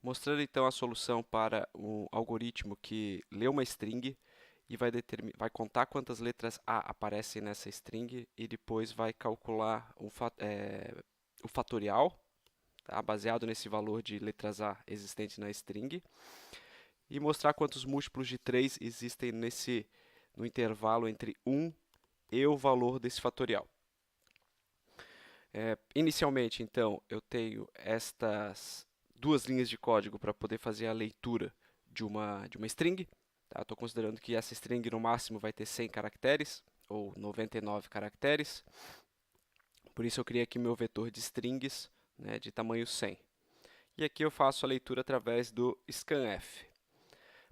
Mostrando então a solução para um algoritmo que lê uma string e vai contar quantas letras A aparecem nessa string e depois vai calcular o fatorial, tá? Baseado nesse valor de letras A existente na string, e mostrar quantos múltiplos de 3 existem no intervalo entre 1 e o valor desse fatorial. Inicialmente, então, eu tenho estas duas linhas de código para poder fazer a leitura de uma string. Tá? Estou considerando que essa string no máximo vai ter 100 caracteres, ou 99 caracteres. Por isso eu criei aqui meu vetor de strings, né, de tamanho 100. E aqui eu faço a leitura através do scanf.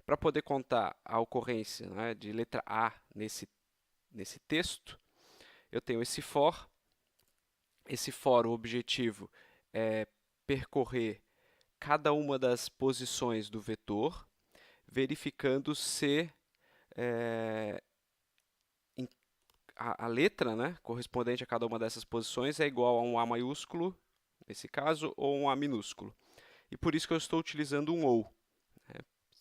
Para poder contar a ocorrência, né, de letra A nesse texto, eu tenho esse for. Esse for, o objetivo é percorrer cada uma das posições do vetor, verificando se a letra, né, correspondente a cada uma dessas posições é igual a um A maiúsculo, nesse caso, ou um A minúsculo. E por isso que eu estou utilizando um OU.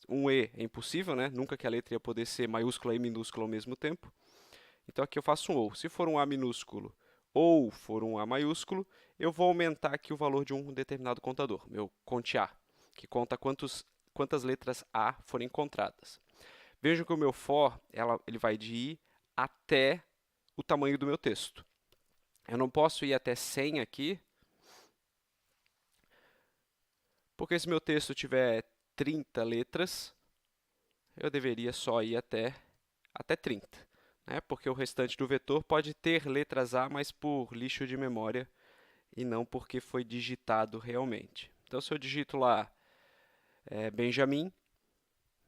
Um E é impossível, né? Nunca que a letra ia poder ser maiúscula e minúscula ao mesmo tempo. Então aqui eu faço um OU. Se for um A minúsculo ou for um A maiúsculo, eu vou aumentar aqui o valor de um determinado contador, meu contear, que conta quantas letras A foram encontradas. Vejam que o meu for ele vai de I até o tamanho do meu texto. Eu não posso ir até 100 aqui, porque se meu texto tiver 30 letras, eu deveria só ir até 30, né? Porque o restante do vetor pode ter letras A, mas por lixo de memória e não porque foi digitado realmente. Então, se eu digito lá Benjamin,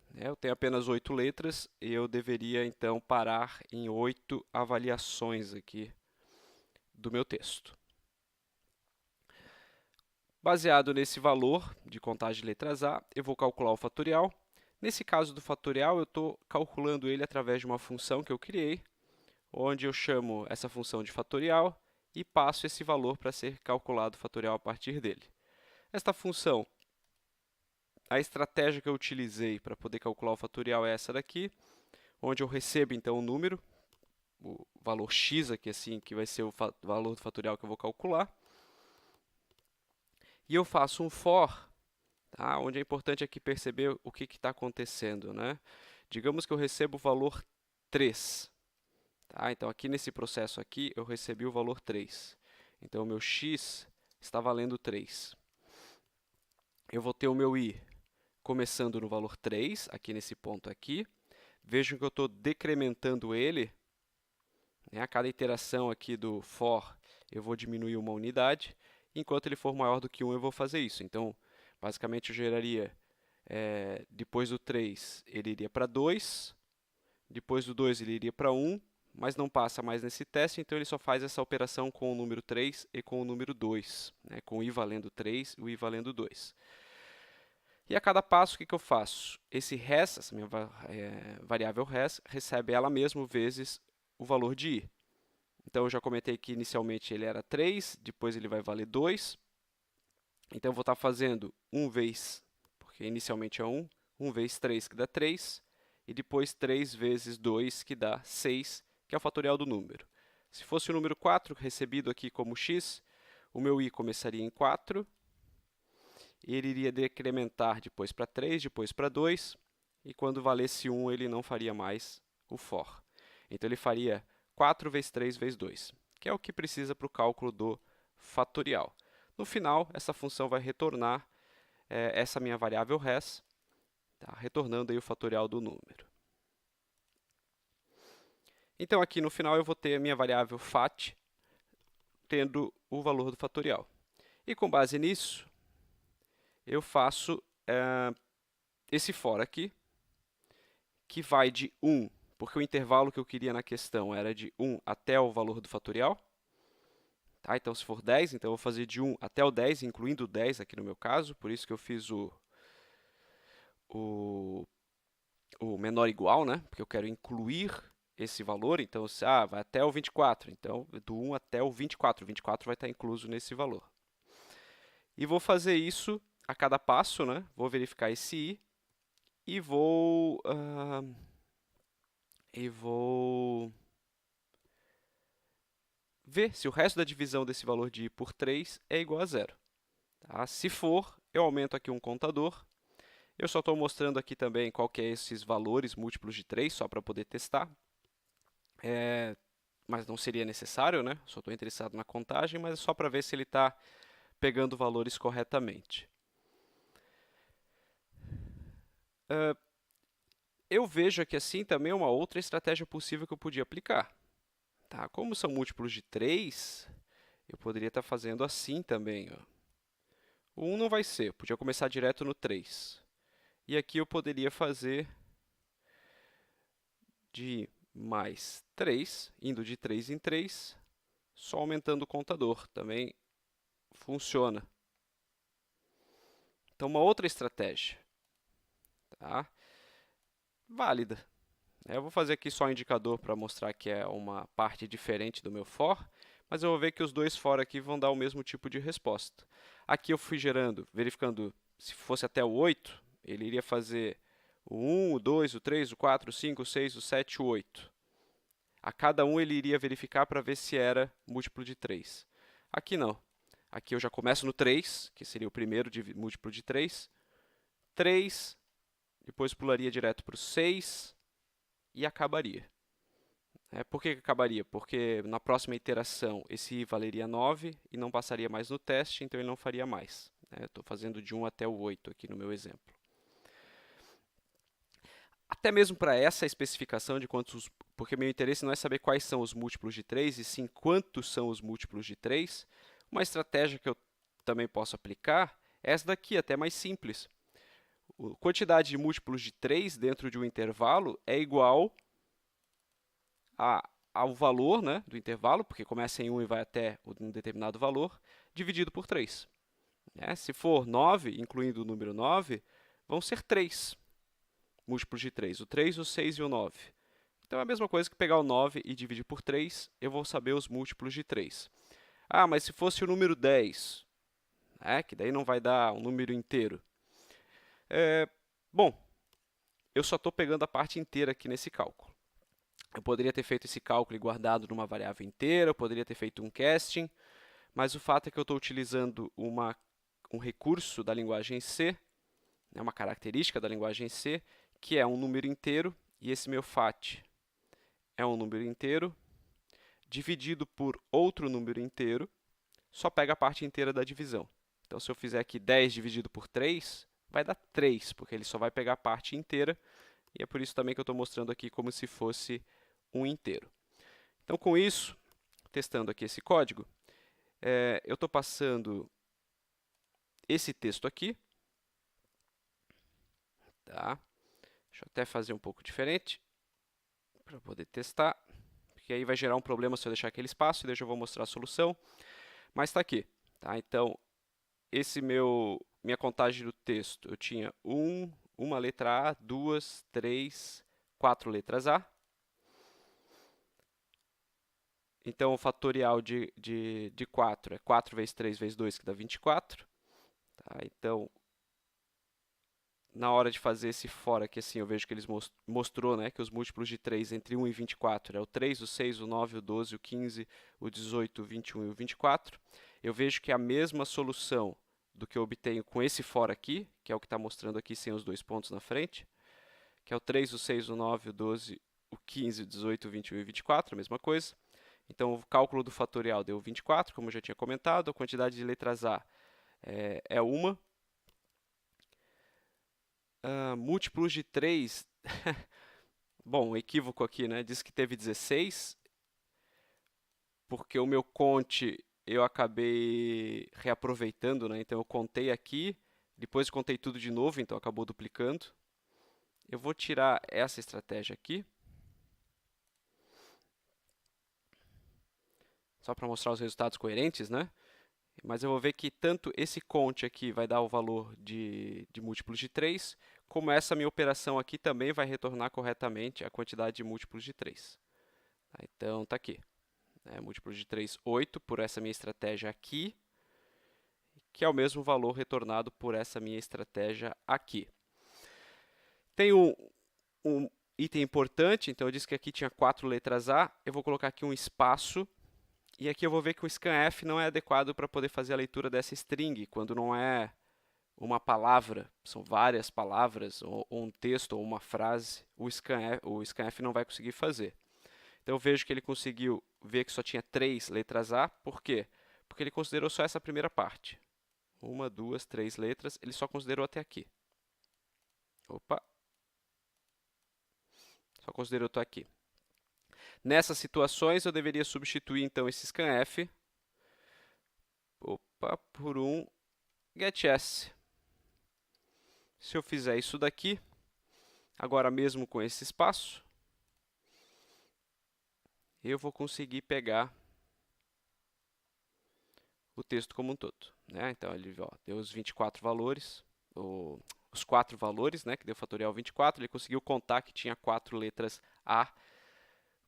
né, eu tenho apenas 8 letras e eu deveria então parar em 8 avaliações aqui do meu texto. Baseado nesse valor de contagem de letras A, eu vou calcular o fatorial. Nesse caso do fatorial, eu estou calculando ele através de uma função que eu criei, onde eu chamo essa função de fatorial e passo esse valor para ser calculado o fatorial a partir dele. Esta função, a estratégia que eu utilizei para poder calcular o fatorial é essa daqui, onde eu recebo então o número, o valor x aqui assim, que vai ser o valor do fatorial que eu vou calcular. E eu faço um for, tá? Onde é importante aqui perceber o que está acontecendo, né? Digamos que eu recebo o valor 3. Tá? Então, aqui nesse processo aqui, eu recebi o valor 3. Então, o meu x está valendo 3. Eu vou ter o meu i começando no valor 3, aqui nesse ponto aqui. Vejam que eu estou decrementando ele, né? A cada iteração aqui do for, eu vou diminuir uma unidade. Enquanto ele for maior do que 1, eu vou fazer isso. Então, basicamente, eu geraria, depois do 3, ele iria para 2. Depois do 2, ele iria para 1. Mas não passa mais nesse teste, então ele só faz essa operação com o número 3 e com o número 2, né? Com o i valendo 3 e o i valendo 2. E a cada passo, o que eu faço? Essa minha variável res, recebe ela mesma vezes o valor de i. Então, eu já comentei que inicialmente ele era 3, depois ele vai valer 2. Então, eu vou estar fazendo 1 vezes, porque inicialmente é 1, 1 vezes 3, que dá 3, e depois 3 vezes 2, que dá 6, que é o fatorial do número. Se fosse o número 4, recebido aqui como x, o meu i começaria em 4, ele iria decrementar depois para 3, depois para 2, e quando valesse 1, ele não faria mais o for. Então, ele faria 4 vezes 3 vezes 2, que é o que precisa para o cálculo do fatorial. No final, essa função vai retornar essa minha variável res, tá? Retornando aí o fatorial do número. Então, aqui no final, eu vou ter a minha variável fat, tendo o valor do fatorial. E com base nisso, eu faço esse for aqui, que vai de 1, porque o intervalo que eu queria na questão era de 1 até o valor do fatorial. Tá? Então, se for 10, então eu vou fazer de 1 até o 10, incluindo o 10 aqui no meu caso, por isso que eu fiz o menor igual, né? Porque eu quero incluir esse valor, então, vai até o 24, então, do 1 até o 24 vai estar incluso nesse valor. E vou fazer isso a cada passo, né, vou verificar esse i e vou ver se o resto da divisão desse valor de i por 3 é igual a zero. Tá? Se for, eu aumento aqui um contador. Eu só estou mostrando aqui também qual que é esses valores múltiplos de 3, só para poder testar. Mas não seria necessário, né? Só estou interessado na contagem, mas é só para ver se ele está pegando valores corretamente. Eu vejo aqui assim também uma outra estratégia possível que eu podia aplicar. Tá? Como são múltiplos de 3, eu poderia estar fazendo assim também. Ó. O 1 não vai ser, eu podia começar direto no 3. E aqui eu poderia fazer de mais 3, indo de 3 em 3, só aumentando o contador. Também funciona. Então, uma outra estratégia. Tá? Válida. Eu vou fazer aqui só um indicador para mostrar que é uma parte diferente do meu for, mas eu vou ver que os dois for aqui vão dar o mesmo tipo de resposta. Aqui eu fui gerando, verificando se fosse até o 8, ele iria fazer o 1, o 2, o 3, o 4, o 5, o 6, o 7, o 8. A cada um ele iria verificar para ver se era múltiplo de 3. Aqui não. Aqui eu já começo no 3, que seria o primeiro múltiplo de 3. 3, depois pularia direto para o 6 e acabaria. Por que acabaria? Porque na próxima iteração esse i valeria 9 e não passaria mais no teste, então ele não faria mais. Estou fazendo de 1 até o 8 aqui no meu exemplo. Até mesmo para essa especificação de quantos, porque meu interesse não é saber quais são os múltiplos de 3, e sim quantos são os múltiplos de 3, uma estratégia que eu também posso aplicar é essa daqui, até mais simples. A quantidade de múltiplos de 3 dentro de um intervalo é igual ao valor, né, do intervalo, porque começa em 1 e vai até um determinado valor, dividido por 3. Se for 9, incluindo o número 9, vão ser 3 múltiplos de 3. O 3, o 6 e o 9. Então, é a mesma coisa que pegar o 9 e dividir por 3, eu vou saber os múltiplos de 3. Ah, mas se fosse o número 10, que daí não vai dar um número inteiro. Bom, eu só estou pegando a parte inteira aqui nesse cálculo. Eu poderia ter feito esse cálculo e guardado numa variável inteira, eu poderia ter feito um casting, mas o fato é que eu estou utilizando um recurso da linguagem C, uma característica da linguagem C, que é um número inteiro, e esse meu fat é um número inteiro, dividido por outro número inteiro, só pega a parte inteira da divisão. Então, se eu fizer aqui 10 dividido por 3, vai dar 3, porque ele só vai pegar a parte inteira, e é por isso também que eu estou mostrando aqui como se fosse um inteiro. Então, com isso, testando aqui esse código, eu estou passando esse texto aqui. Tá? Deixa eu até fazer um pouco diferente, para poder testar, porque aí vai gerar um problema se eu deixar aquele espaço, e daí eu já vou mostrar a solução. Mas está aqui. Tá? Então, minha contagem do texto, eu tinha uma letra A, 2, 3, 4 letras A. Então, o fatorial de 4 é 4 vezes 3 vezes 2, que dá 24. Tá? Então, na hora de fazer esse for aqui, assim, eu vejo que eles mostrou, né, que os múltiplos de 3 entre 1 e 24 é o 3, o 6, o 9, o 12, o 15, o 18, o 21 e o 24. Eu vejo que é a mesma solução do que eu obtenho com esse for aqui, que é o que está mostrando aqui sem os dois pontos na frente, que é o 3, o 6, o 9, o 12, o 15, o 18, o 21 e o 24, a mesma coisa. Então, o cálculo do fatorial deu 24, como eu já tinha comentado. A quantidade de letras A é uma. Múltiplos de 3, bom, equívoco aqui, né? Diz que teve 16, porque o meu conte eu acabei reaproveitando, né? Então, eu contei aqui, depois contei tudo de novo, então acabou duplicando. Eu vou tirar essa estratégia aqui, só para mostrar os resultados coerentes, né? Mas eu vou ver que tanto esse conte aqui vai dar o valor de múltiplos de 3, como essa minha operação aqui também vai retornar corretamente a quantidade de múltiplos de 3. Então, está aqui. Múltiplos de 3, 8, por essa minha estratégia aqui, que é o mesmo valor retornado por essa minha estratégia aqui. Tem um item importante, então eu disse que aqui tinha 4 letras A, eu vou colocar aqui um espaço, e aqui eu vou ver que o scanf não é adequado para poder fazer a leitura dessa string, quando não é uma palavra, são várias palavras, ou um texto, ou uma frase, o scanf não vai conseguir fazer. Então eu vejo que ele conseguiu ver que só tinha 3 letras A, por quê? Porque ele considerou só essa primeira parte. 1, 2, 3 letras, ele só considerou até aqui. Opa! Só considerou até aqui. Nessas situações, eu deveria substituir, então, esse scanf por um getS. Se eu fizer isso daqui, agora mesmo com esse espaço, eu vou conseguir pegar o texto como um todo, né? Então, ele deu os 24 valores, os 4 valores, né, que deu fatorial 24, ele conseguiu contar que tinha 4 letras A,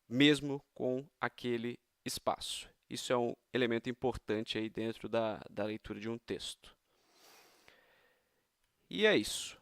mesmo com aquele espaço. Isso é um elemento importante aí dentro da leitura de um texto. E é isso.